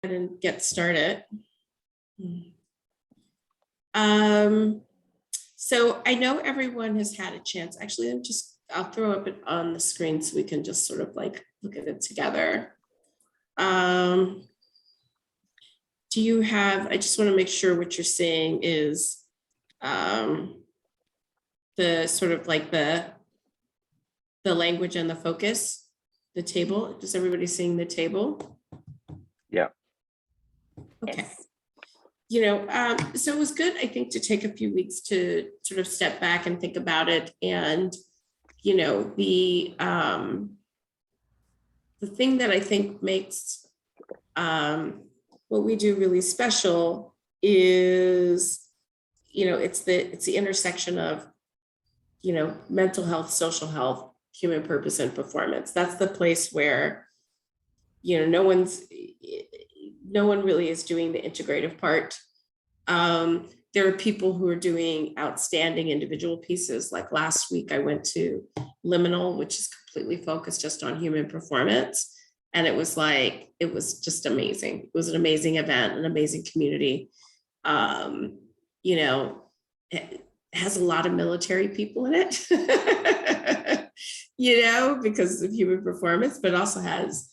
And get started. Um, so I know everyone has had a chance. Actually, I'll throw up it on the screen so we can just sort of like look at it together. Do you have, I just want to make sure what you're seeing is the sort of like the language and the focus, the table. Is everybody seeing the table? Yeah. Okay. Yes. So it was good, I think, to take a few weeks to sort of step back and think about it. And, the thing that I think makes what we do really special is, it's the intersection of, mental health, social health, human purpose, and performance. That's the place where, no one really is doing the integrative part. There are people who are doing outstanding individual pieces. Like last week, I went to Liminal, which is completely focused just on human performance. And it was just amazing. It was an amazing event, an amazing community. It has a lot of military people in it, because of human performance, but also has,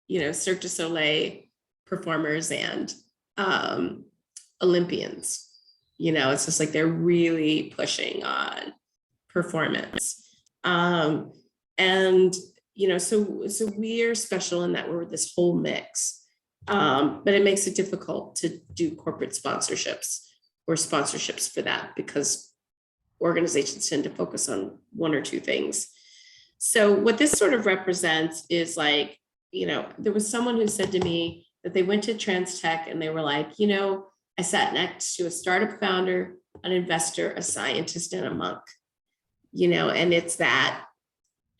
Cirque du Soleil performers and Olympians. It's just like they're really pushing on performance. So we are special in that we're this whole mix. But it makes it difficult to do corporate sponsorships or sponsorships for that because organizations tend to focus on one or two things. So what this sort of represents is like, there was someone who said to me that they went to TransTech and they were like, I sat next to a startup founder, an investor, a scientist, and a monk, and it's that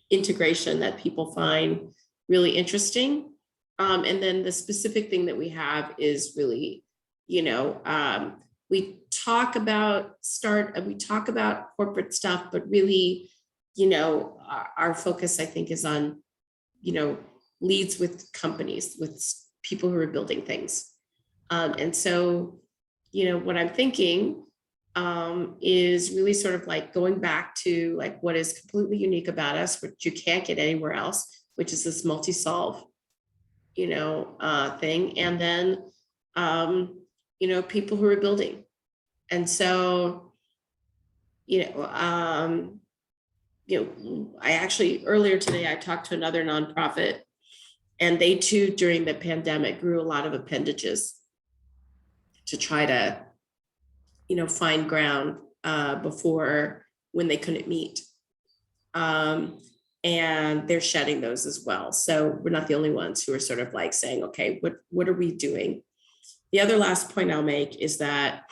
integration that people find really interesting. And then the specific thing that we have is really, we talk about corporate stuff, but really, our focus, I think, is on, leads with companies, with people who are building things. And so, what I'm thinking is really sort of like going back to like what is completely unique about us, which you can't get anywhere else, which is this multi-solve, thing. And then, people who are building. And so, I actually earlier today, I talked to another nonprofit and they too, during the pandemic, grew a lot of appendages to try to, find ground before when they couldn't meet. And they're shedding those as well. So we're not the only ones who are sort of like saying, okay, what are we doing? The other last point I'll make is that,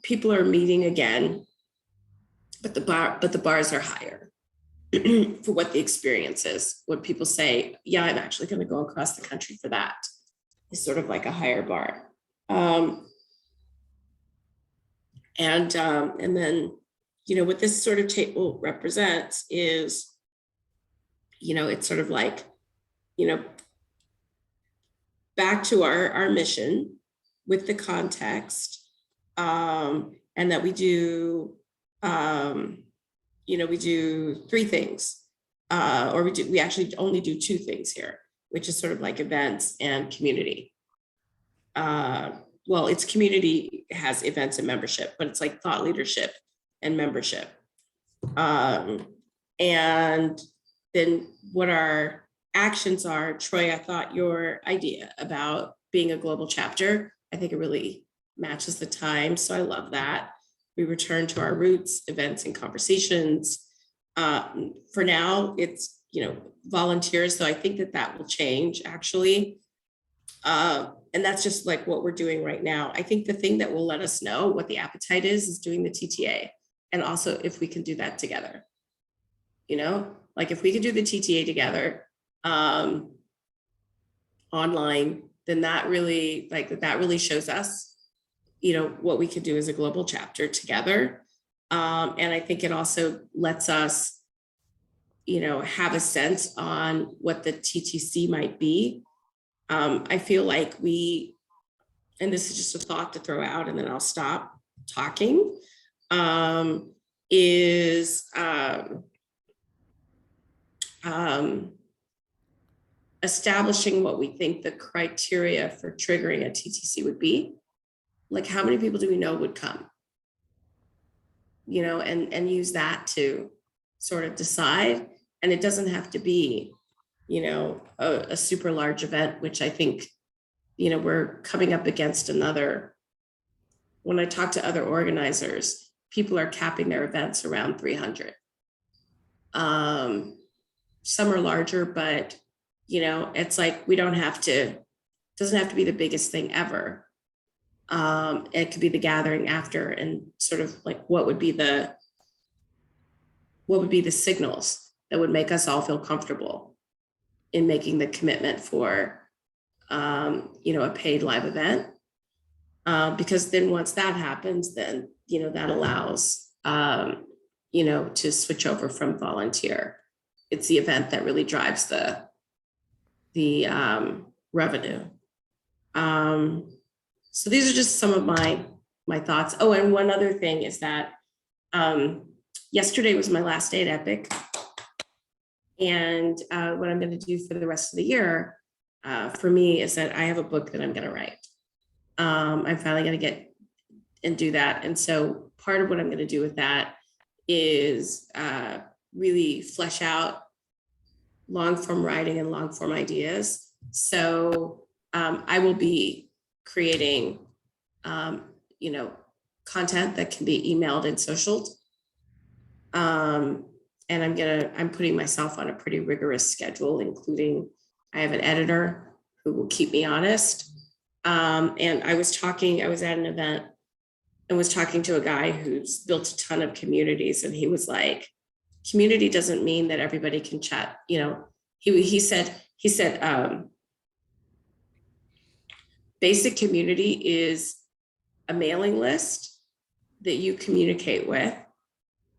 people are meeting again, but the bars are higher for what the experience is. When people say, yeah, I'm actually going to go across the country for that, is sort of like a higher bar. And then, what this sort of table represents is, it's sort of like, back to our mission with the context, and that we do, we do three things, or we actually only do two things here, which is sort of like events and community. Well, it's community has events and membership, but it's like thought leadership and membership. And then what our actions are, Troy, I thought your idea about being a global chapter, I think it really matches the time. So I love that. We return to our roots, events and conversations. For now, it's, volunteers. So I think that will change actually. And that's just like what we're doing right now. I think the thing that will let us know what the appetite is doing the TTA. And also if we can do that together, like if we can do the TTA together online, then that really shows us, what we can do as a global chapter together. And I think it also lets us, have a sense on what the TTC might be I feel like and this is just a thought to throw out and then I'll stop talking, is establishing what we think the criteria for triggering a TTC would be. Like, how many people do we know would come? And use that to sort of decide. And it doesn't have to be, a super large event, which I think, we're coming up against another. When I talk to other organizers, people are capping their events around 300. Some are larger, but it's like we don't have to, it doesn't have to be the biggest thing ever. It could be the gathering after, and sort of like what would be the signals that would make us all feel comfortable in making the commitment for a paid live event. Because then once that happens, then that allows to switch over from volunteer. It's the event that really drives the revenue. So these are just some of my thoughts. Oh, and one other thing is that yesterday was my last day at Epic. And what I'm going to do for the rest of the year for me is that I have a book that I'm going to write. I'm finally going to get and do that. And so part of what I'm going to do with that is really flesh out long form writing and long form ideas. So I will be creating, content that can be emailed and socialed. And I'm putting myself on a pretty rigorous schedule, including I have an editor who will keep me honest. And I was at an event and was talking to a guy who's built a ton of communities. And he was like, community doesn't mean that everybody can chat. He said, basic community is a mailing list that you communicate with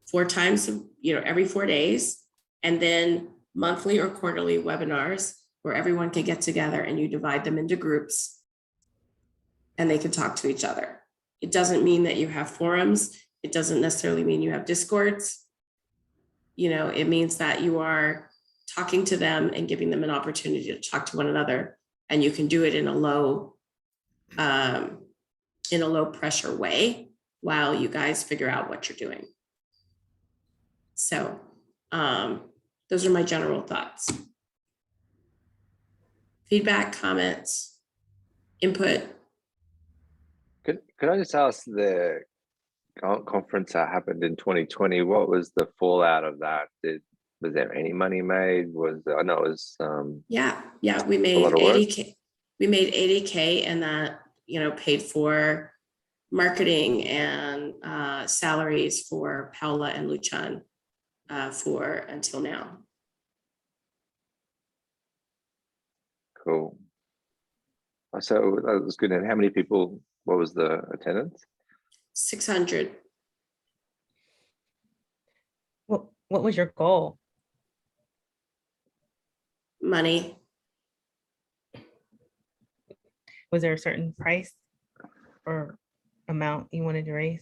4 times, every 4 days, and then monthly or quarterly webinars where everyone can get together and you divide them into groups and they can talk to each other. It doesn't mean that you have forums. It doesn't necessarily mean you have Discords. It means that you are talking to them and giving them an opportunity to talk to one another, and you can do it in a low pressure way while you guys figure out what you're doing. So those are my general thoughts. Feedback, comments, input. Could I just ask, the conference that happened in 2020, what was the fallout of that? Was there any money made? I know it was yeah, we made $80K. We made $80K, and that paid for marketing and salaries for Paula and Luchan for until now. Cool. So that was good. And how many people? What was the attendance? 600. What was your goal? Money. Was there a certain price or amount you wanted to raise?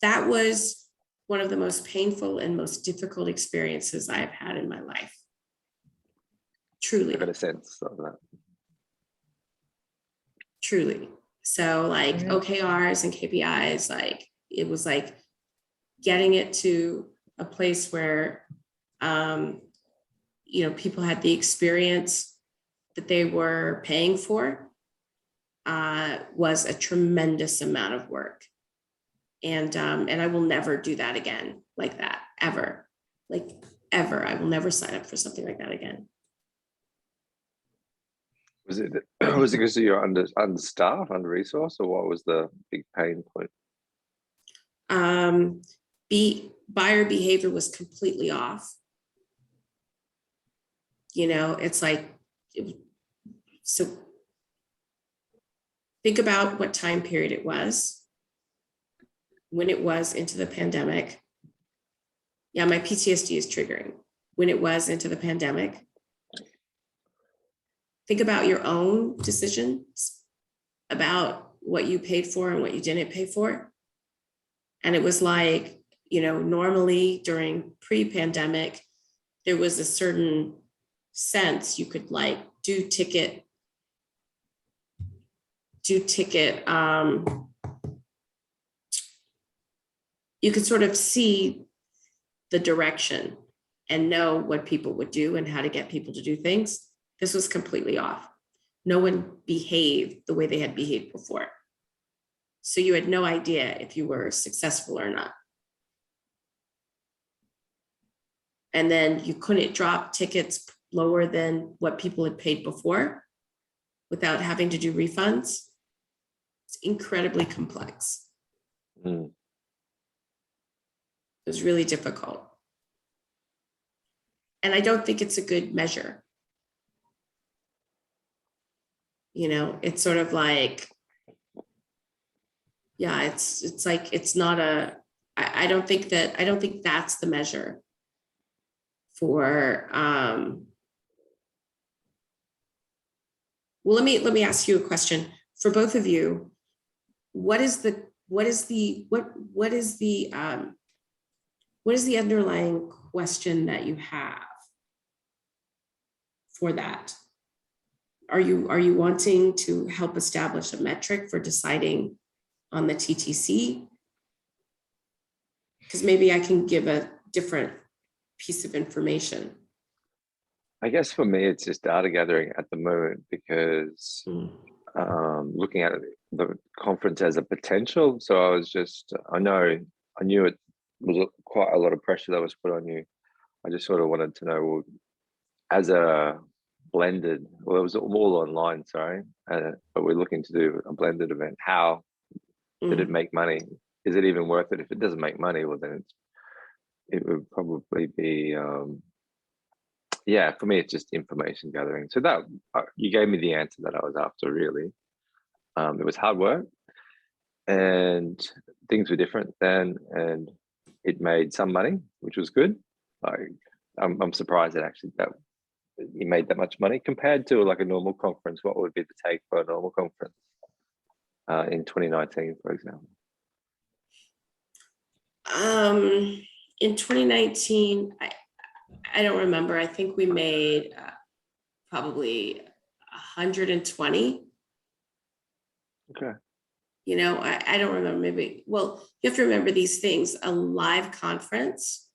That was one of the most painful and most difficult experiences I've had in my life. Truly. I got a sense of that. Truly. So OKRs and KPIs, it was like getting it to a place where, people had the experience that they were paying for, was a tremendous amount of work. And I will never do that again like that, ever. Ever. I will never sign up for something like that again. Was it because you're understaffed, under-resourced, or what was the big pain point? Buyer behavior was completely off. It's like, so think about what time period it was when it was into the pandemic. Yeah, my PTSD is triggering. When it was into the pandemic, think about your own decisions about what you paid for and what you didn't pay for. And it was like, normally during pre-pandemic, there was a certain sense you could like do ticket, you could sort of see the direction and know what people would do and how to get people to do things. This was completely off. No one behaved the way they had behaved before. So you had no idea if you were successful or not. And then you couldn't drop tickets lower than what people had paid before without having to do refunds. It's incredibly complex. Mm. It was really difficult. And I don't think it's a good measure. It's sort of like, yeah, it's like, it's not I don't think that's the measure for, well, let me ask you a question for both of you. What is the underlying question that you have for that? Are you wanting to help establish a metric for deciding on the TTC? Because maybe I can give a different piece of information. I guess for me, it's just data gathering at the moment because looking at the conference as a potential. So I knew it was quite a lot of pressure that was put on you. I just sort of wanted to know, well, as a blended, well, it was all online, sorry, but we're looking to do a blended event. How did it make money? Is it even worth it? If it doesn't make money, well, then it would probably be, yeah, for me, it's just information gathering. So that you gave me the answer that I was after, really. It was hard work and things were different then, and it made some money, which was good. Like, I'm surprised that actually that you made that much money compared to like a normal conference. What would be the take for a normal conference in 2019, for example? In 2019, I don't remember. I think we made probably 120. Okay. I don't remember. Maybe, well, you have to remember these things. A live conference,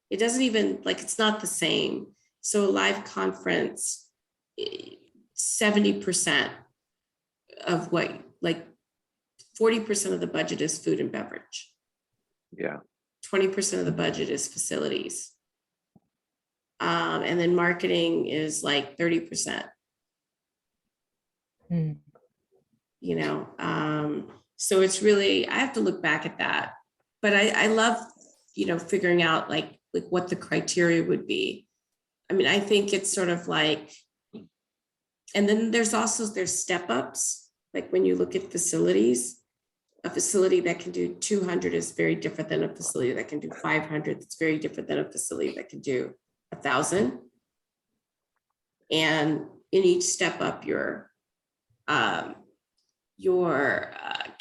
it doesn't even, like, it's not the same. So a live conference, 70% of what, like 40% of the budget is food and beverage. Yeah. 20% of the budget is facilities. And then marketing is like 30%. So it's really, I have to look back at that, but I love, figuring out like what the criteria would be. I mean, I think it's sort of like, and then there's step ups. Like when you look at facilities, a facility that can do 200 is very different than a facility that can do 500. It's very different than a facility that can do 1,000. And in each step up, your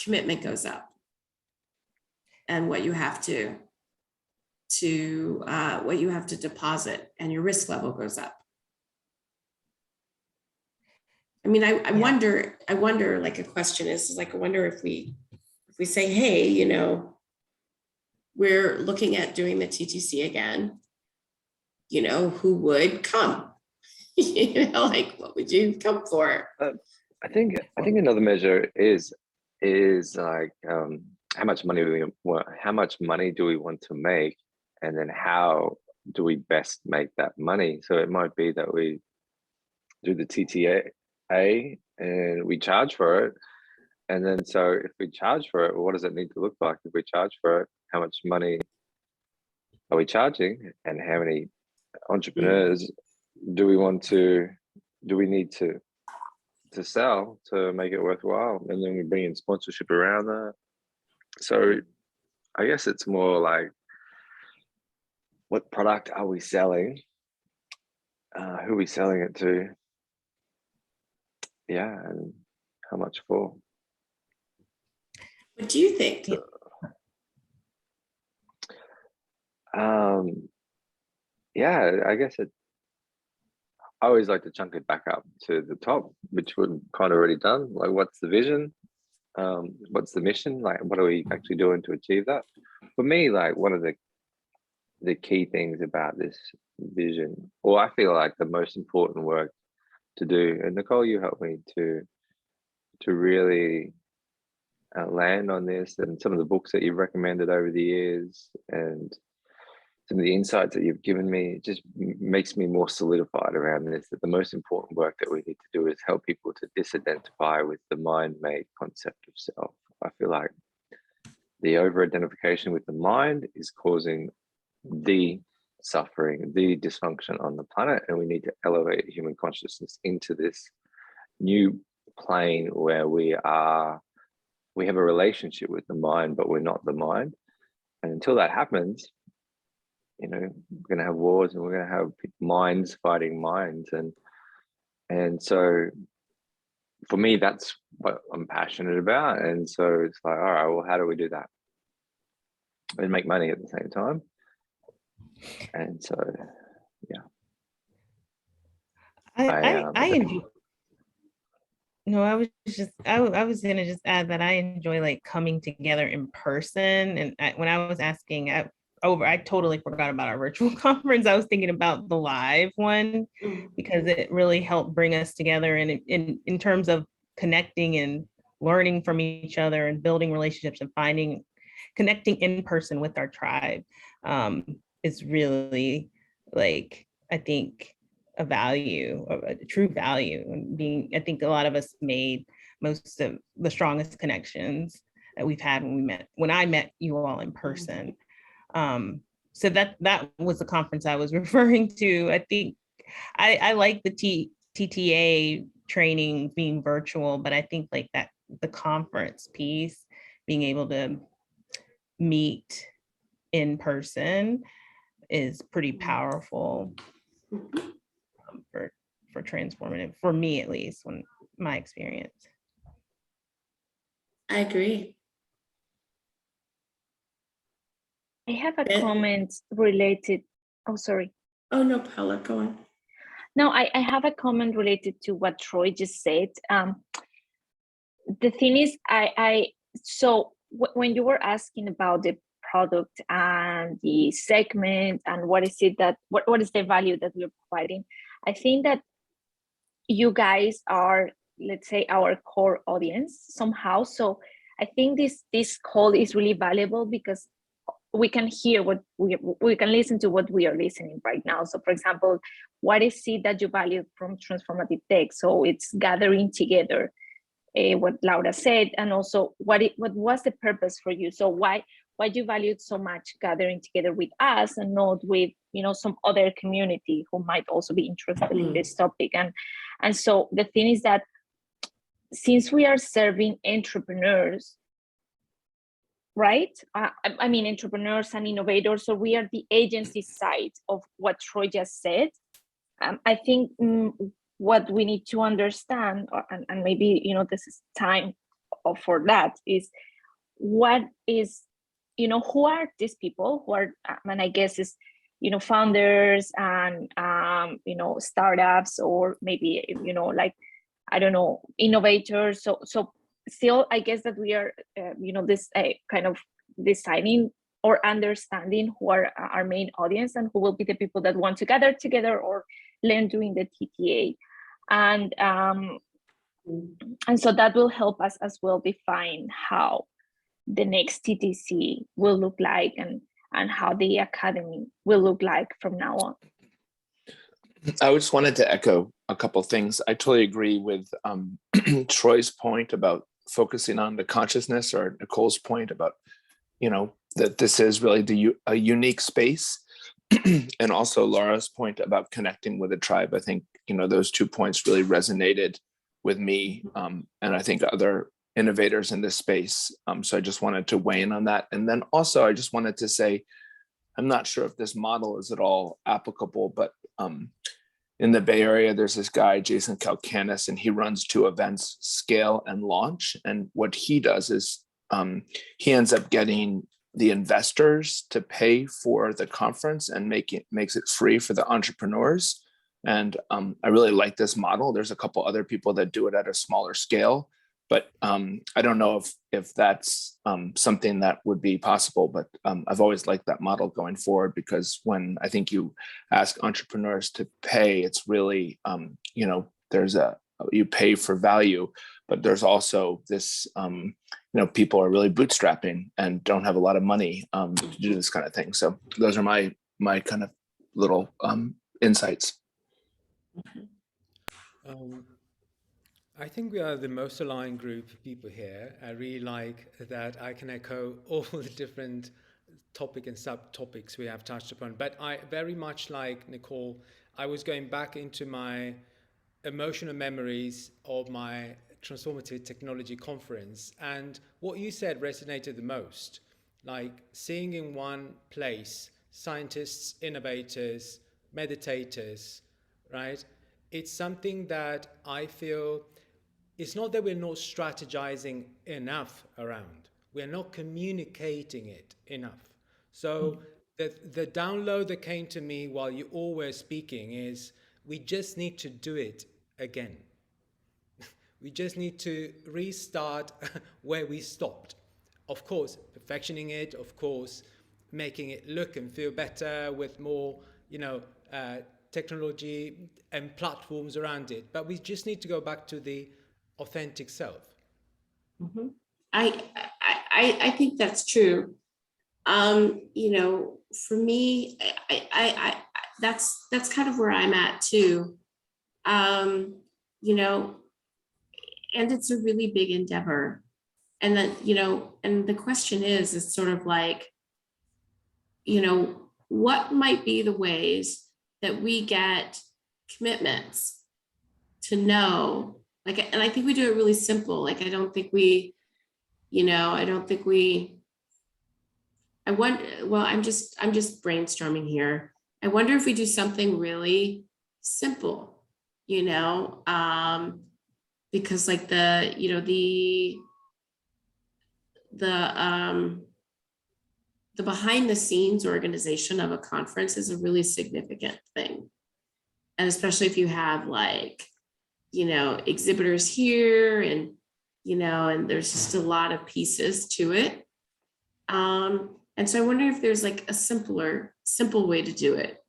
commitment goes up, and what you have to deposit, and your risk level goes up. I mean, I wonder, like, a question is like, I wonder if we say, hey, we're looking at doing the TTC again, who would come? Like, what would you come for? I think another measure is like how much money do we want to make, and then how do we best make that money? So it might be that we do the TTA and we charge for it, and then so if we charge for it, well, what does it need to look like? If we charge for it, how much money are we charging, and how many entrepreneurs do we need to sell to make it worthwhile? And then we bring in sponsorship around that. So I guess it's more like, what product are we selling? Who are we selling it to? yeah, and how much for. What do you think? Yeah. Yeah, I guess I always like to chunk it back up to the top, which we've kind of already done. Like, what's the vision? What's the mission? Like, what are we actually doing to achieve that? For me, like, one of the key things about this vision, or I feel like the most important work to do, and Nicole, you helped me to really land on this, and some of the books that you've recommended over the years, and some of the insights that you've given me, just makes me more solidified around this, that the most important work that we need to do is help people to disidentify with the mind-made concept of self. I feel like the over-identification with the mind is causing the suffering, the dysfunction on the planet, and we need to elevate human consciousness into this new plane where we have a relationship with the mind, but we're not the mind. And until that happens, we're going to have wars, and we're going to have minds fighting minds, and so for me, that's what I'm passionate about. And so it's like, all right, well, how do we do that and make money at the same time? And so, yeah, I enjoy. No, I was gonna just add that I enjoy like coming together in person. And when I was asking, I totally forgot about our virtual conference. I was thinking about the live one because it really helped bring us together, and in terms of connecting and learning from each other and building relationships and connecting in person with our tribe is really, like, I think, a true value. And I think a lot of us made most of the strongest connections that we've had when I met you all in person. So that was the conference I was referring to. I think I like the TTA training being virtual, but I think like that the conference piece, being able to meet in person, is pretty powerful for transformative, for me at least, when my experience. I agree. I have a comment related. Oh, sorry. Oh, no, Paula, go on. No, I have a comment related to what Troy just said. The thing is, when you were asking about the product and the segment and what is the value that we're providing, I think that you guys are, let's say, our core audience somehow. So I think this call is really valuable because we can hear we can listen to what we are listening right now. So for example, what is it that you value from transformative tech? So it's gathering together, what Laura said, and also what was the purpose for you? So why you valued so much gathering together with us and not with some other community who might also be interested in this topic? And so the thing is that since we are serving entrepreneurs, right? I mean, entrepreneurs and innovators, so we are the agency side of what Troy just said. I think what we need to understand, and maybe this is time for that, is what is, who are these people who are, and I guess is, founders and startups, or maybe like, I don't know, innovators. So still, I guess that we are this kind of deciding or understanding who are our main audience and who will be the people that want to gather together or learn doing the TTA. And so that will help us as well define how the next TTC will look like, and how the academy will look like from now on. I just wanted to echo a couple of things. I totally agree with Troy's point about focusing on the consciousness, or Nicole's point about, that this is really a unique space. And also Laura's point about connecting with a tribe. I think, those 2 points really resonated with me, and I think other innovators in this space. So I just wanted to weigh in on that. And then also I just wanted to say, I'm not sure if this model is at all applicable, but in the Bay Area, there's this guy, Jason Kalkanis, and he runs 2 events, Scale and Launch. And what he does is he ends up getting the investors to pay for the conference and makes it free for the entrepreneurs. And I really like this model. There's a couple other people that do it at a smaller scale, but I don't know if that's something that would be possible, but I've always liked that model going forward, because when I think you ask entrepreneurs to pay, it's really, you know, you pay for value, but there's also this, you know, people are really bootstrapping and don't have a lot of money to do this kind of thing. So those are my kind of little insights. I think we are the most aligned group of people here. I really like that I can echo all the different topic and subtopics we have touched upon. But I very much like Nicole, I was going back into my emotional memories of my Transformative Technology Conference. And what you said resonated the most, like seeing in one place scientists, innovators, meditators, right? It's something that I feel, it's not that we're not strategizing enough around, we're not communicating it enough. So the download that came to me while you all were speaking is, we just need to do it again. We just need to restart where we stopped. Of course, perfectioning it, of course, making it look and feel better with more, you know, technology and platforms around it. But we just need to go back to the authentic self. Mm-hmm. I think that's true. You know, for me, I that's kind of where I'm at too. You know, and it's a really big endeavor. And that, you know, and the question is sort of like, you know, what might be the ways that we get commitments to know, like, and I think we do it really simple. Like, I don't think we, you know, I wonder, well, I'm just brainstorming here. I wonder if we do something really simple, you know, because like the, you know, the behind the scenes organization of a conference is a really significant thing. And especially if you have like, you know, exhibitors here and, you know, and there's just a lot of pieces to it. And so I wonder if there's like a simple way to do it,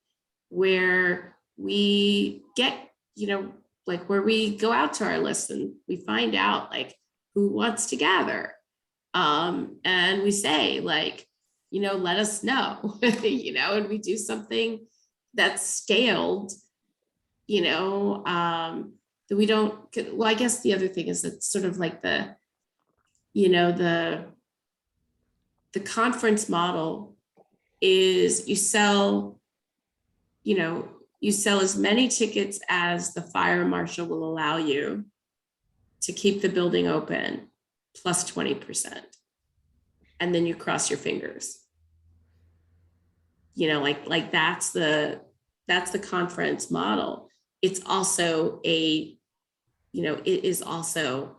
where we get, you know, like where we go out to our list and we find out like who wants to gather. And we say like, you know, let us know, you know, and we do something that's scaled, you know, that we don't, well, I guess the other thing is that sort of like the, you know, the conference model is you sell, you know, you sell as many tickets as the fire marshal will allow you to keep the building open, plus 20%. And then you cross your fingers. You know, like that's the conference model. It's also a, you know, it is also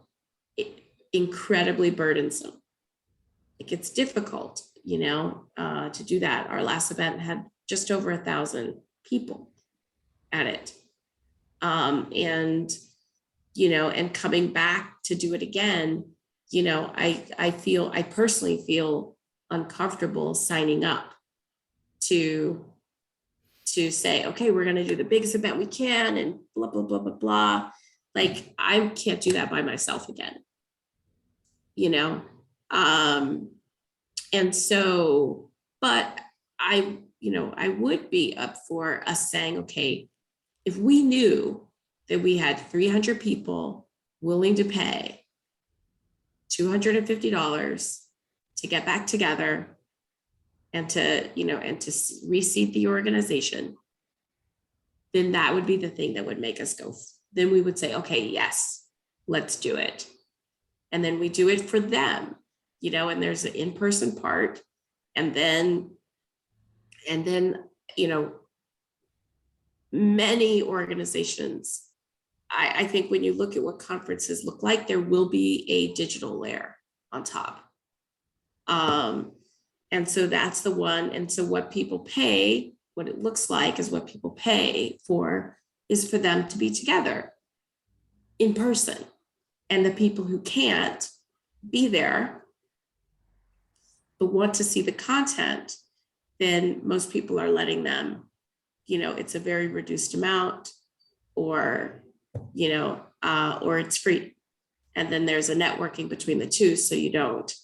incredibly burdensome. Like it's difficult, you know, to do that. Our last event had just over 1,000 people at it. And, you know, and coming back to do it again, you know, I personally feel uncomfortable signing up to say, okay, we're going to do the biggest event we can and blah, blah, blah, blah, blah. Like I can't do that by myself again, you know? And so, but I, you know, I would be up for us saying, okay, if we knew that we had 300 people willing to pay $250 to get back together and to, you know, and to reseed the organization, then that would be the thing that would make us go. Then we would say, okay, yes, let's do it. And then we do it for them, you know, and there's an in-person part. And then, you know, many organizations, I think when you look at what conferences look like, there will be a digital layer on top. And so that's the one. And so what people pay, what it looks like is what people pay for is for them to be together in person. And the people who can't be there but want to see the content, then most people are letting them, it's a very reduced amount, or, or it's free. And then there's a networking between the two. So you don't,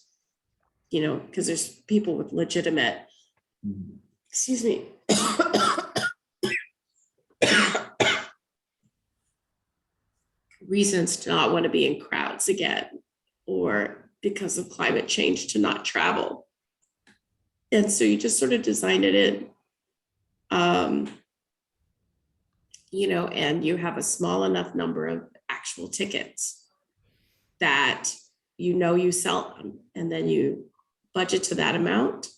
because there's people with legitimate, excuse me, reasons to not want to be in crowds again, or because of climate change to not travel. And so you just sort of design it in, and you have a small enough number of actual tickets that you sell them, and then you budget to that amount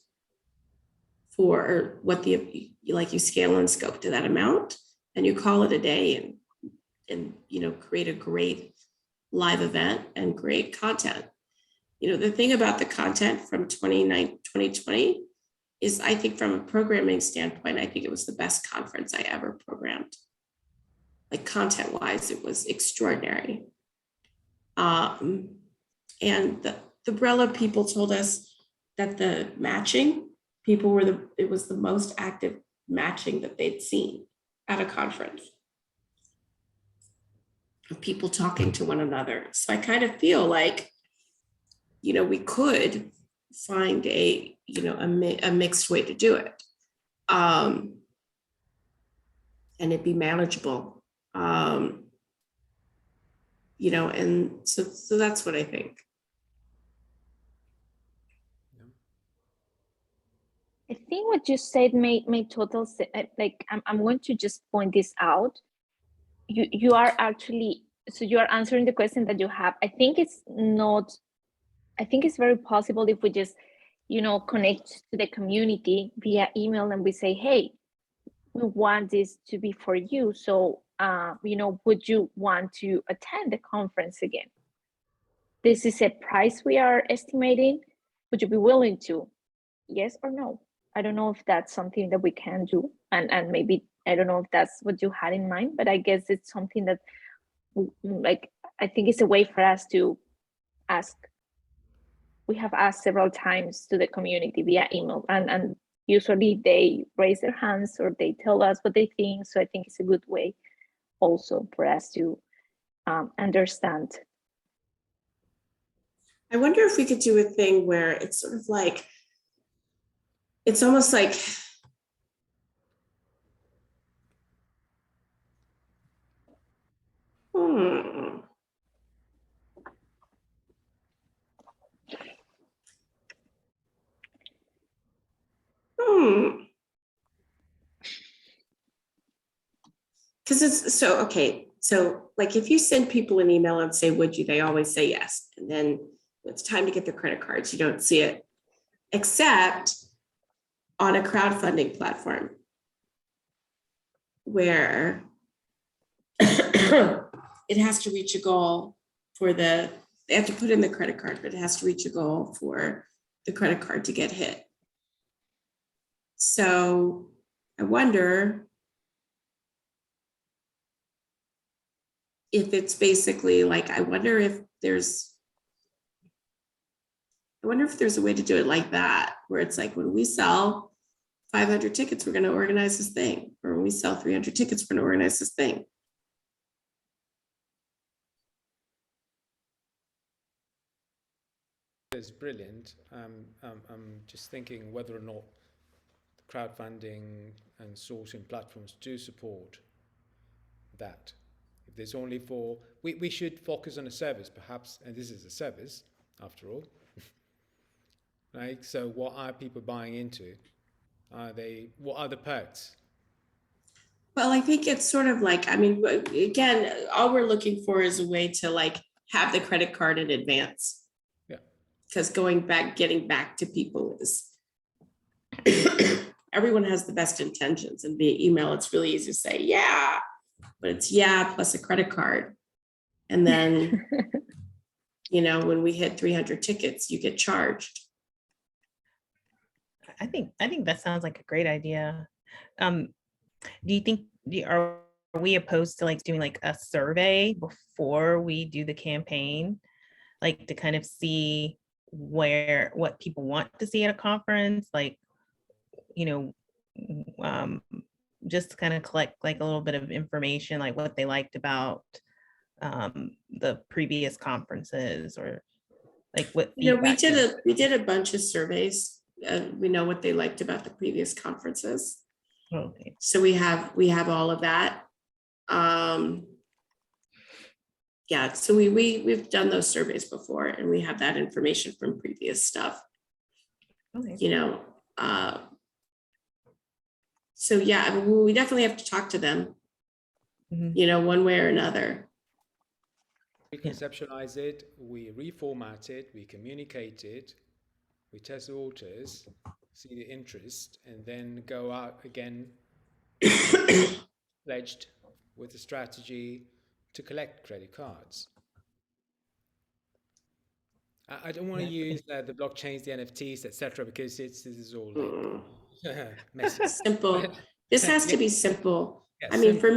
for what you scale and scope to that amount, and you call it a day, and create a great live event and great content. The thing about the content from 2020 is, I think from a programming standpoint, I think it was the best conference I ever programmed. Like content-wise, it was extraordinary. And the Brella people told us that the matching people it was the most active matching that they'd seen at a conference, of people talking to one another. So I kind of feel like, we could find a mixed way to do it. And it'd be manageable. And so that's what I think. I think what you said made total sense. Like, I'm going to just point this out. You are actually, so you are answering the question that you have. I think it's very possible if we just, connect to the community via email, and we say, hey, we want this to be for you. So, would you want to attend the conference again? This is a price we are estimating. Would you be willing to? Yes or no? I don't know if that's something that we can do. And maybe, I don't know if that's what you had in mind, but I guess it's something that, like, I think it's a way for us to ask. We have asked several times to the community via email, and usually they raise their hands or they tell us what they think. So I think it's a good way also for us to understand. I wonder if we could do a thing where it's sort of like, it's almost like, because it's so, okay. So like, if you send people an email and say, would you, they always say yes. And then it's time to get their credit cards. You don't see it, except on a crowdfunding platform where it has to reach a goal they have to put in the credit card, but it has to reach a goal for the credit card to get hit. So I wonder if it's basically like, I wonder if there's a way to do it like that, where it's like, when we sell 500 tickets, we're going to organize this thing. Or when we sell 300 tickets, we're going to organize this thing. It's brilliant. I'm just thinking whether or not the crowdfunding and sourcing platforms do support that. If there's only we should focus on a service, perhaps, and this is a service after all. Right? So what are people buying into? What are the perks? Well, I think it's sort of like, I mean, again, all we're looking for is a way to like have the credit card in advance. Yeah. Because getting back to people is, everyone has the best intentions, and via email, it's really easy to say, yeah, but it's yeah, plus a credit card. And then, you know, when we hit 300 tickets, you get charged. I think that sounds like a great idea. Do you think are we opposed to like doing like a survey before we do the campaign, like to kind of see what people want to see at a conference, like, you know, just to kind of collect like a little bit of information, like what they liked about the previous conferences, or like what You know, feedback we did a bunch of surveys. We know what they liked about the previous conferences. okay. So we have all of that. Yeah, so we've done those surveys before, and we have that information from previous stuff, Okay. you know. So yeah, I mean, we definitely have to talk to them, Mhm. you know, one way or another. We conceptualize it, we reformat it, we communicate it, we test the waters, see the interest, and then go out again pledged with a strategy to collect credit cards. I don't want to use the blockchains, the NFTs, etc., because this is all like messy. Simple. This has to be simple. Yeah, I mean, simple.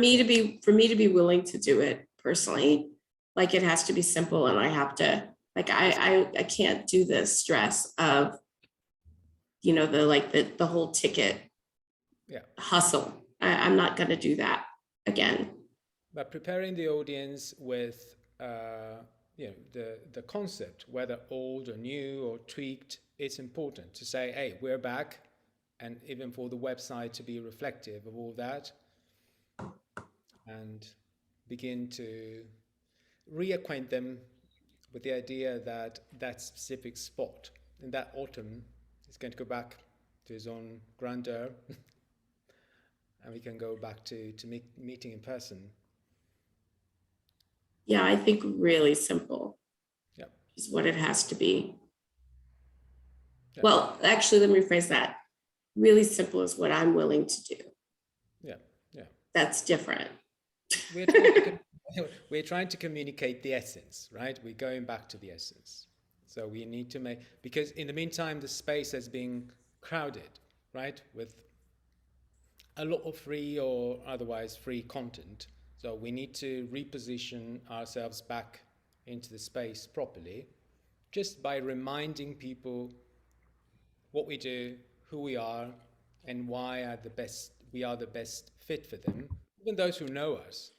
for me to be willing to do it personally, like it has to be simple, and I have to, like, I can't do the stress of, you know, the whole ticket hustle. I'm not going to do that again. But preparing the audience with you know, the concept, whether old or new or tweaked, it's important to say, hey, we're back, and even for the website to be reflective of all that, and begin to reacquaint them with the idea that that specific spot in that autumn is going to go back to his own grandeur, and we can go back to meeting in person. Yeah, I think really simple Yep. is what it has to be. Yep. Well, actually, let me rephrase that. Really simple is what I'm willing to do. Yeah, yeah. That's different. We're trying to communicate the essence, right? We're going back to the essence. So we need to make, because in the meantime, the space has been crowded, right? With a lot of free or otherwise free content. So we need to reposition ourselves back into the space properly, just by reminding people what we do, who we are, and why we are the best fit for them, even those who know us.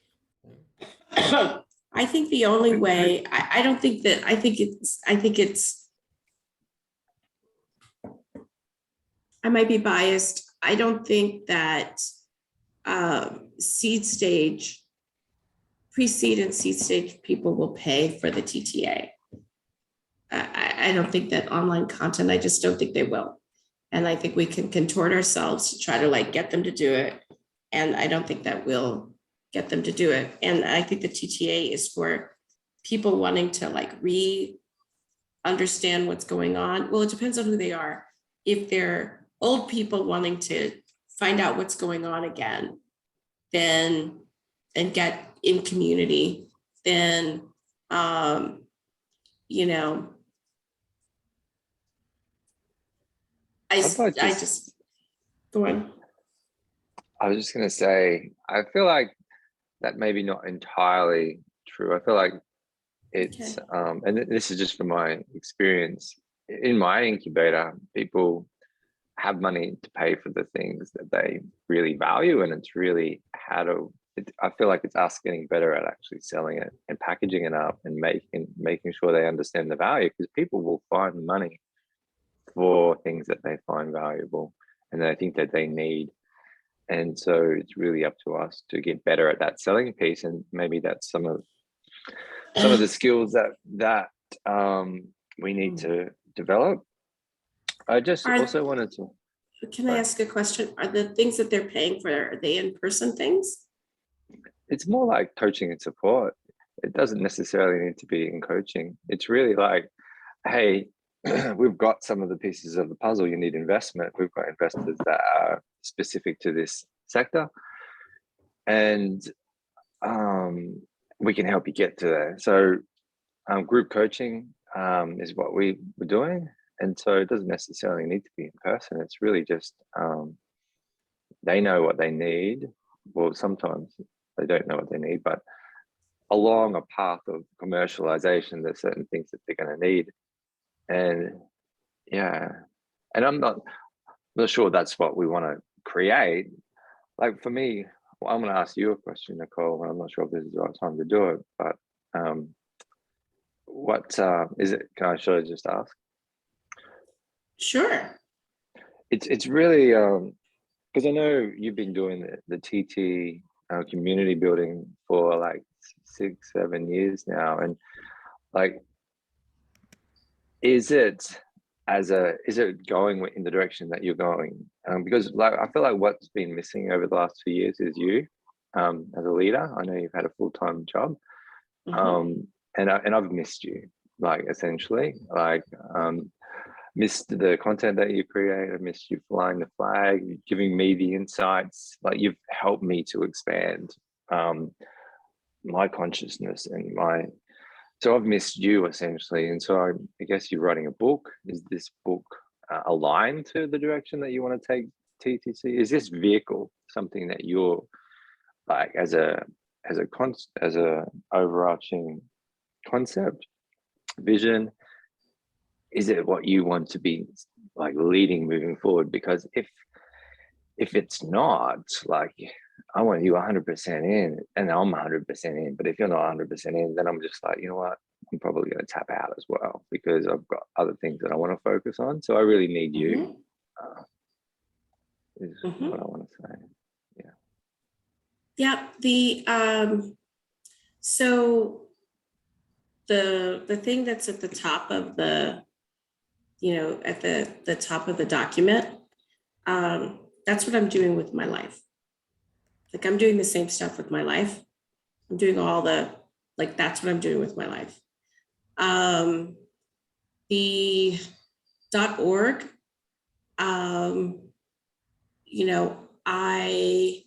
I think the only way, I don't think that, I think it's, I might be biased. I don't think that seed stage, pre-seed and seed stage people will pay for the TTA. I don't think that online content, I just don't think they will. And I think we can contort ourselves to try to like get them to do it. And I don't think that will get them to do it. And I think the TTA is for people wanting to like understand what's going on. Well, it depends on who they are. If they're old people wanting to find out what's going on again, then, and get in community, then, you know, I just go on. I was just going to say, I feel like that maybe not entirely true. I feel like it's, Okay. and this is just from my experience in my incubator, people have money to pay for the things that they really value. And it's really I feel like it's us getting better at actually selling it and packaging it up and making sure they understand the value, because people will find money for things that they find valuable and that I think that they need. And so it's really up to us to get better at that selling piece. And maybe that's some of the skills that we need to develop. I just also wanted to. Can I ask a question? Are the things that they're paying for, are they in-person things? It's more like coaching and support. It doesn't necessarily need to be in coaching. It's really like, hey, we've got some of the pieces of the puzzle. You need investment. We've got investors that are specific to this sector, and we can help you get to there. So group coaching is what we were doing, and so it doesn't necessarily need to be in person. It's really just they know what they need. Well, sometimes they don't know what they need, but along a path of commercialization, there's certain things that they're going to need. And yeah, and I'm not sure that's what we want to create. Like for me, well, I'm going to ask you a question, Nicole, and I'm not sure if this is the right time to do it, but what is it? Should I just ask? Sure. It's really because I know you've been doing the TT community building for like 6-7 years now, and like, is it going in the direction that you're going? Because like I feel like what's been missing over the last 2 years is you as a leader. I know you've had a full-time job, and I've missed you, like essentially, like missed the content that you create. I missed you flying the flag, giving me the insights. Like you've helped me to expand my consciousness and so I've missed you essentially. And so I guess you're writing a book. Is this book aligned to the direction that you want to take TTC? Is this vehicle something that you're like as a overarching concept, vision? Is it what you want to be like leading moving forward? Because if it's not, like, I want you 100% in, and I'm 100% in. But if you're not 100% in, then I'm just like, you know what? I'm probably going to tap out as well because I've got other things that I want to focus on. So I really need you. Is what I want to say. Yeah. Yeah. So the thing that's at the top of the, at the top of the document, that's what I'm doing with my life. Like I'm doing the same stuff with my life. I'm doing that's what I'm doing with my life. The .org, I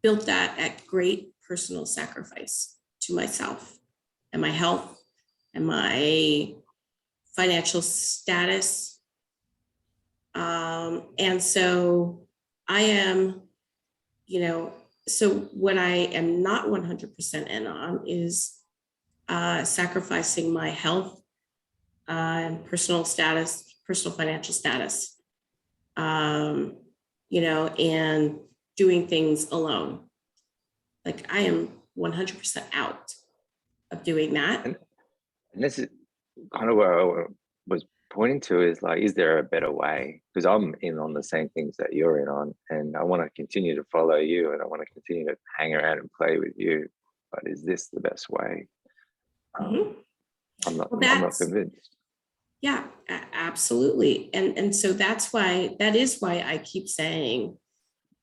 built that at great personal sacrifice to myself and my health and my financial status. And so I am, so what I am not 100% in on is sacrificing my health and personal financial status, and doing things alone. Like I am 100% out of doing that. And this is kind of where I was pointing to is like, is there a better way? Because I'm in on the same things that you're in on, and I want to continue to follow you, and I want to continue to hang around and play with you. But is this the best way? I'm not convinced. Yeah, absolutely. And so that is why I keep saying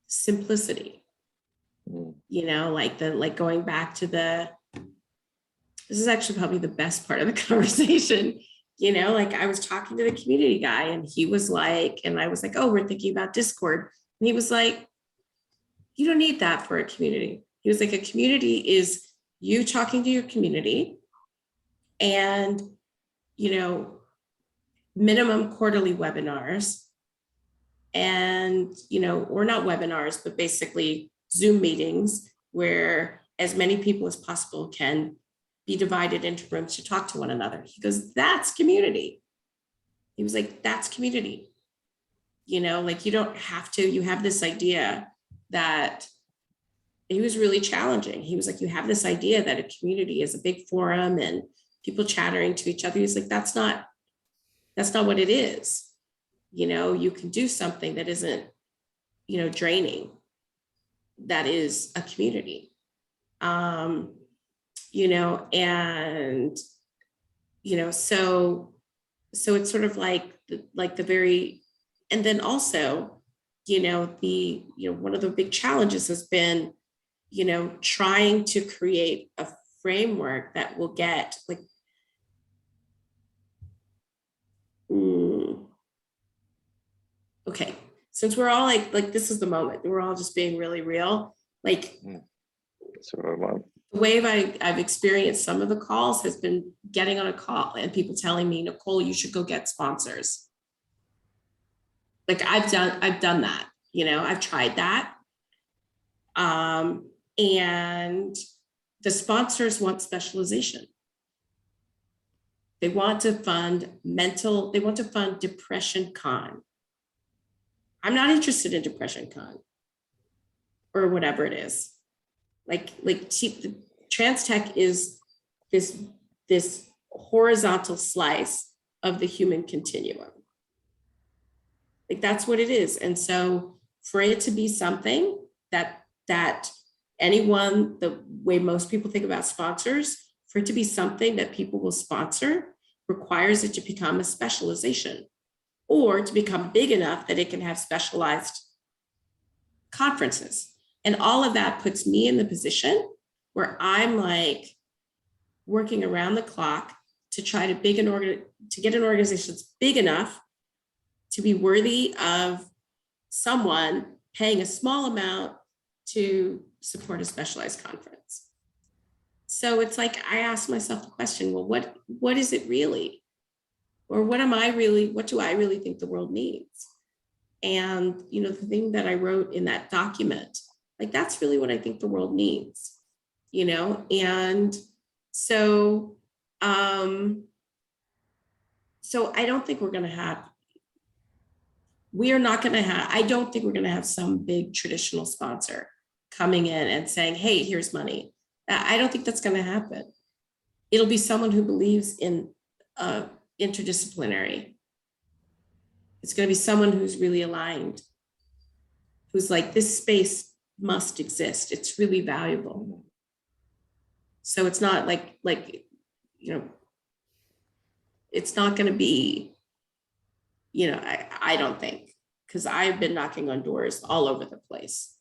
simplicity. Like going back to this is actually probably the best part of the conversation. Like I was talking to the community guy and he was like, and I was like, oh, we're thinking about Discord. And he was like, you don't need that for a community. He was like, a community is you talking to your community and, minimum quarterly webinars and, or not webinars, but basically Zoom meetings where as many people as possible can be divided into rooms to talk to one another. He goes, that's community. He was like, that's community. Like you don't have to, you have this idea that he was really challenging. He was like, you have this idea that a community is a big forum and people chattering to each other. He's like, that's not what it is. You can do something that isn't, draining. That is a community. And, so it's sort of like the very, and then also, one of the big challenges has been, trying to create a framework that will get like, okay, since we're all like this is the moment, we're all just being really real. Like So, well, the way I've experienced some of the calls has been getting on a call and people telling me, Nicole, you should go get sponsors. Like I've done that, I've tried that. And the sponsors want specialization. They want to fund Depression Con. I'm not interested in Depression Con or whatever it is. Like TransTech is this horizontal slice of the human continuum. Like that's what it is. And so for it to be something that anyone, the way most people think about sponsors, for it to be something that people will sponsor requires it to become a specialization or to become big enough that it can have specialized conferences. And all of that puts me in the position where I'm like working around the clock to try to get an organization that's big enough to be worthy of someone paying a small amount to support a specialized conference. So it's like, I asked myself the question, well, what is it really? Or what do I really think the world needs? And, the thing that I wrote in that document, like, that's really what I think the world needs, And so, so I don't think I don't think we're going to have some big traditional sponsor coming in and saying, hey, here's money. I don't think that's going to happen. It'll be someone who believes in interdisciplinary. It's going to be someone who's really aligned, who's like, this space must exist. It's really valuable. So it's not like, it's not going to be, I don't think, because I've been knocking on doors all over the place.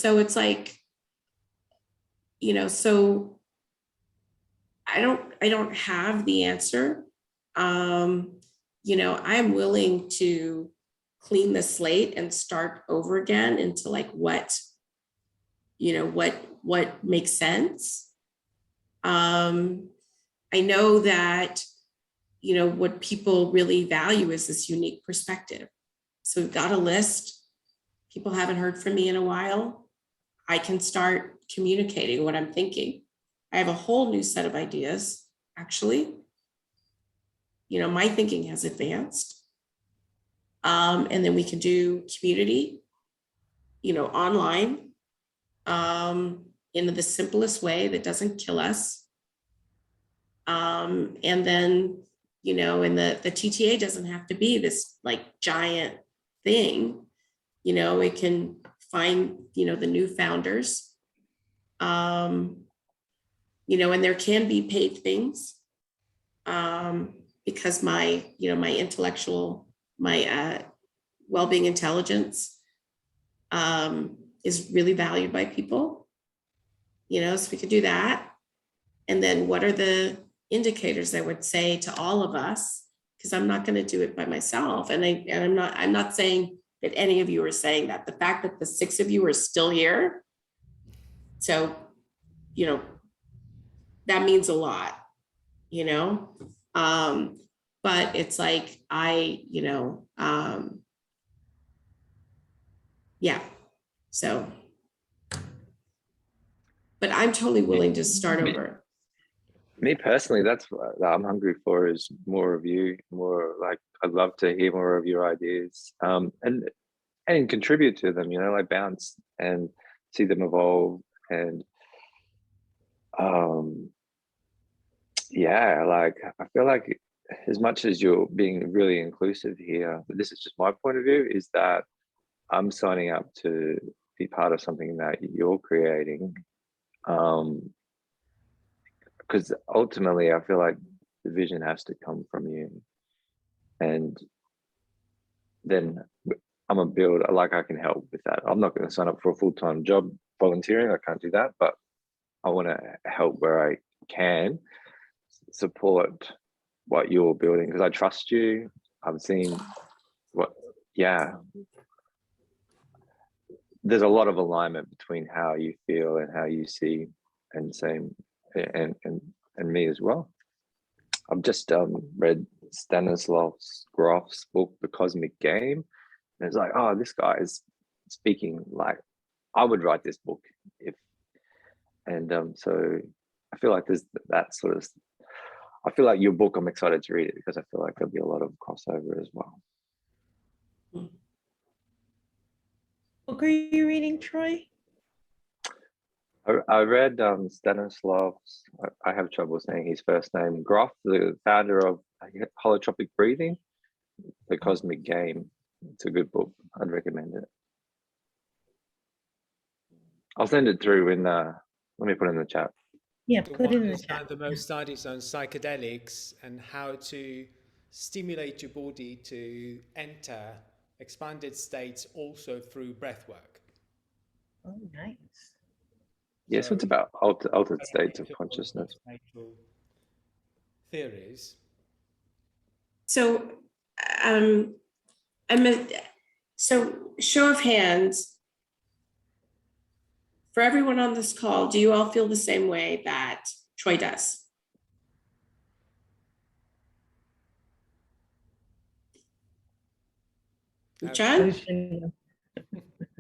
So it's like, so I don't have the answer. I'm willing to clean the slate and start over again into like what makes sense. I know that, what people really value is this unique perspective. So we've got a list. People haven't heard from me in a while. I can start communicating what I'm thinking. I have a whole new set of ideas, actually. My thinking has advanced. And then we can do community, online, in the simplest way that doesn't kill us. And then, and the TTA doesn't have to be this like giant thing. It can find, the new founders, and there can be paid things, because my intellectual, my well-being intelligence is really valued by people, so we could do that. And then what are the indicators I would say to all of us, because I'm not going to do it by myself. And I'm not saying that any of you are saying that. The fact that the 6 of you are still here, so, that means a lot, but it's like, yeah, so, but I'm totally willing to start over. Me personally, that's what I'm hungry for, is more of you, more like, I'd love to hear more of your ideas, and contribute to them, like bounce and see them evolve. And yeah, like, I feel like as much as you're being really inclusive here, but this is just my point of view, is that I'm signing up to be part of something that you're creating. Because ultimately I feel like the vision has to come from you, and then I'm a builder. Like, I can help with that. I'm not going to sign up for a full-time job volunteering. I can't do that, but I want to help where I can, support what you're building, because I trust you. I've seen what, yeah, there's a lot of alignment between how you feel and how you see, and same, and me as well. I've just read Stanislav Grof's book, The Cosmic Game, and it's like, oh, this guy is speaking like I would write this book if, and so I feel like there's that sort of, I feel like your book, I'm excited to read it because I feel like there'll be a lot of crossover as well. Book are you reading, Troy? I read Stanislav's, I have trouble saying his first name, Grof, the founder of holotropic breathing, The Cosmic Game. It's a good book. I'd recommend it. I'll send it through in, let me put it in the chat. Yeah, The put it one in the that's chat. done the most studies on psychedelics and how to stimulate your body to enter expanded states also through breath work. Oh, nice. Yes, So it's about altered states of applicable consciousness. spatial theories. So, so show of hands, for everyone on this call, do you all feel the same way that Troy does? John?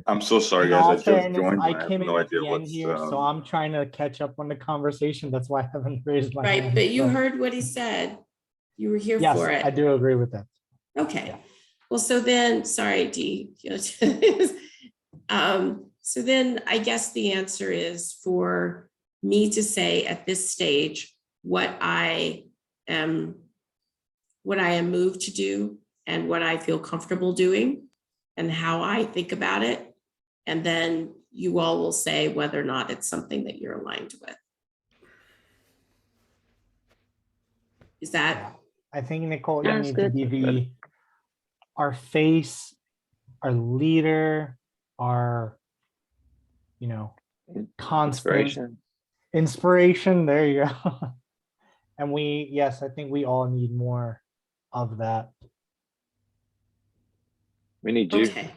I'm so sorry, In guys. I all just fairness, joined. I I have came in no at idea the end what's. here, so I'm trying to catch up on the conversation. That's why I haven't raised my hand. Right, but you so- heard what he said. You were here Yes, for it. I do agree with that. Okay, Yeah. well, so then, sorry, Dee. So then I guess the answer is for me to say at this stage what I am moved to do and what I feel comfortable doing and how I think about it. And then you all will say whether or not it's something that you're aligned with. Is that? I think, Nicole, you Sounds need good. to be our face, our leader, our, constant inspiration. There you go. And yes, I think we all need more of that. We need you. Okay.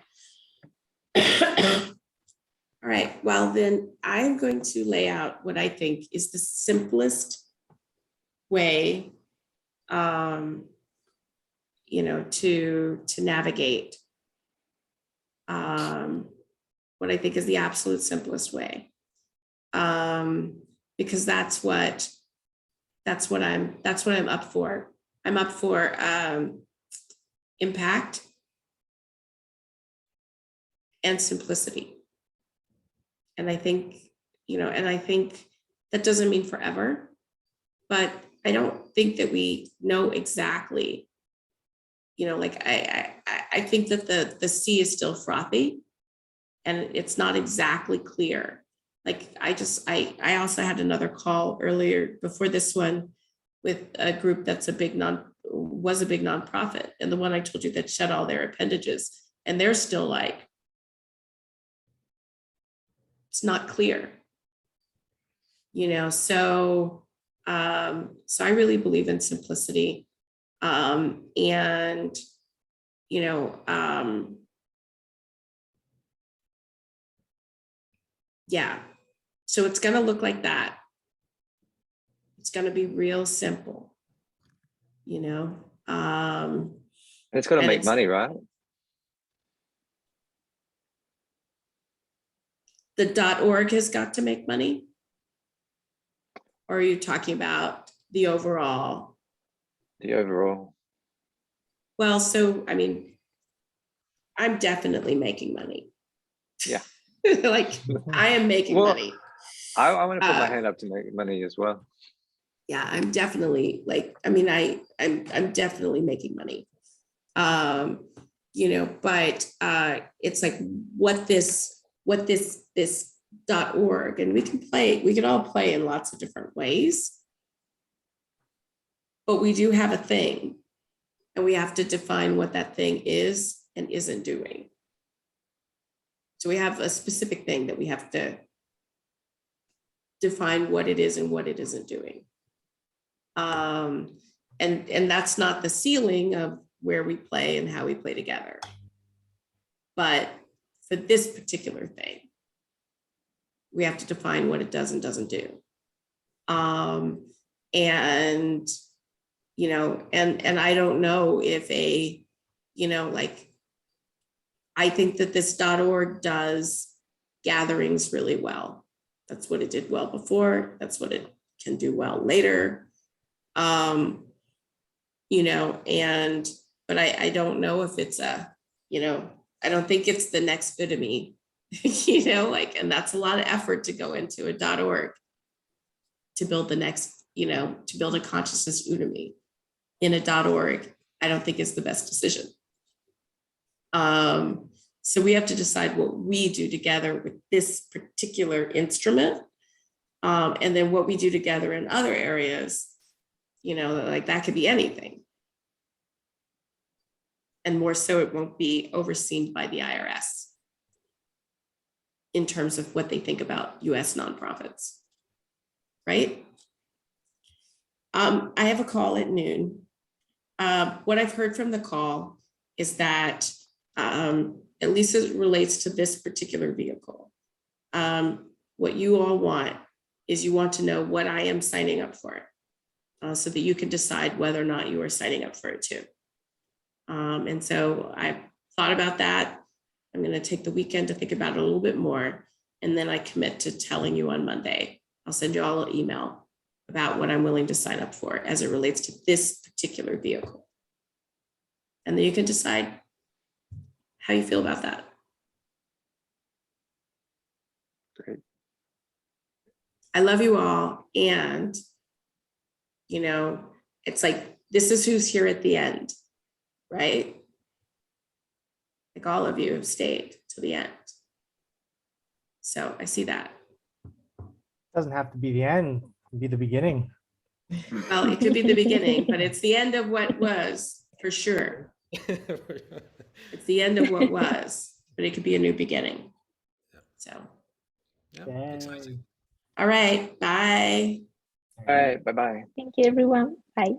All right, well then I'm going to lay out what I think is the simplest way to navigate what I think is the absolute simplest way. Because that's what I'm up for. I'm up for impact and simplicity. And I think, that doesn't mean forever, but I don't think that we know exactly, I think that the sea is still frothy and it's not exactly clear. Like I also had another call earlier before this one with a group that's was a big nonprofit. And the one I told you that shed all their appendages, and they're still like, it's not clear, so I really believe in simplicity. Yeah, so it's going to look like that. It's going to be real simple, It's going to make money, right? The .org has got to make money? Or are you talking about the overall? The overall. Well, so, I'm definitely making money. Yeah. Like, I am making Well, money. I want to put my hand up to make money as well. Yeah, I'm definitely I'm definitely making money. But it's like what this .org, and we can all play in lots of different ways. But we do have a thing, and we have to define what that thing is and isn't doing. So we have a specific thing that we have to define what it is and what it isn't doing. And that's not the ceiling of where we play and how we play together. But for this particular thing, we have to define what it does and doesn't do. And, you know, and I don't know if I think that this .org does gatherings really well. That's what it did well before. That's what it can do well later. But I don't know if it's I don't think it's the next Udemy, and that's a lot of effort to go into a .org to build the next, to build a consciousness Udemy in a .org. I don't think is the best decision. So we have to decide what we do together with this particular instrument. And then what we do together in other areas, that could be anything. And more so it won't be overseen by the IRS in terms of what they think about US nonprofits, right? I have a call at noon. What I've heard from the call is that, at least as it relates to this particular vehicle, what you all want is you want to know what I am signing up for, so that you can decide whether or not you are signing up for it too. And so I thought about that. I'm going to take the weekend to think about it a little bit more. And then I commit to telling you on Monday. I'll send you all an email about what I'm willing to sign up for as it relates to this particular vehicle. And then you can decide how you feel about that. Great. I love you all. And, it's like, this is who's here at the end, right? Like all of you have stayed to the end. So I see that. Doesn't have to be the end, it can be the beginning. Well, it could be the beginning, but it's the end of what was, for sure. It's the end of what was, but it could be a new beginning. So, Yeah, exciting. all right, bye. All right, bye-bye. Thank you, everyone. Bye.